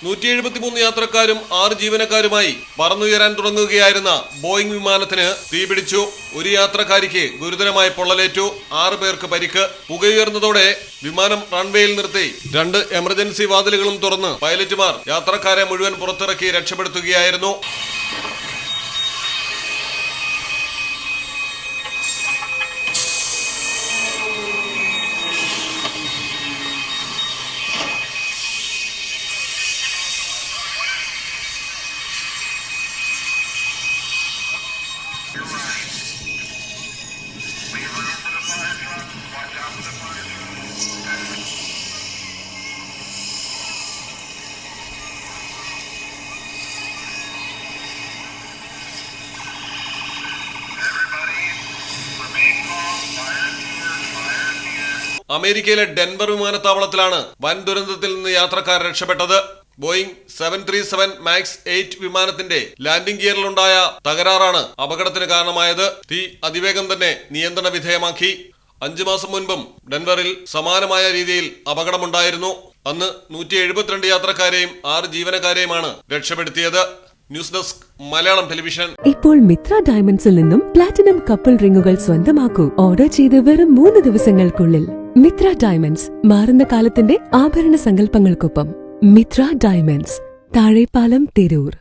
173 യാത്രക്കാരും 6 ജീവനക്കാരുമായി പറന്നുയരാൻ തുടങ്ങുകയായിരുന്ന ബോയിംഗ് വിമാനത്തിന് തീപിടിച്ചു. ഒരു യാത്രക്കാരിക്ക് ഗുരുതരമായി പൊള്ളലേറ്റു. 6 പേർക്ക് പരിക്ക്. പുകയുയർന്നതോടെ വിമാനം റൺവേയിൽ നിർത്തി 2 എമർജൻസി വാതിലുകളും തുറന്ന് പൈലറ്റുമാർ യാത്രക്കാരെ മുഴുവൻ പുറത്തിറക്കി രക്ഷപ്പെടുത്തുകയായിരുന്നു. അമേരിക്കയിലെ ഡെൻവർ വിമാനത്താവളത്തിലാണ് വൻ ദുരന്തത്തിൽ നിന്ന് യാത്രക്കാർ രക്ഷപ്പെട്ടത്. ബോയിംഗ് 737 മാക്സ് 8 വിമാനത്തിന്റെ ലാൻഡിംഗ് ഗിയറിലുണ്ടായ തകരാറാണ് അപകടത്തിന് കാരണമായത്. തീ അതിവേഗം തന്നെ നിയന്ത്രണ വിധേയമാക്കി. 5 മാസം മുൻപും ഡെൻവറിൽ സമാനമായ രീതിയിൽ അപകടമുണ്ടായിരുന്നു. അന്ന് 172 യാത്രക്കാരെയും 6 ജീവനക്കാരെയുമാണ് രക്ഷപ്പെടുത്തിയത്. News desk Malayalam television. ഇപ്പോൾ മിത്ര ഡയമണ്ട്സിൽ നിന്നും പ്ലാറ്റിനം കപ്പിൾ റിംഗുകൾ സ്വന്തമാക്കൂ. ഓർഡർ ചെയ്ത് വെറും 3 ദിവസങ്ങൾക്കുള്ളിൽ. മിത്ര ഡയമണ്ട്സ്, മാറുന്ന കാലത്തിന്റെ ആഭരണ സങ്കല്പങ്ങൾക്കൊപ്പം. മിത്ര ഡയമണ്ട്സ്, താഴെപ്പാലം, തിരൂർ.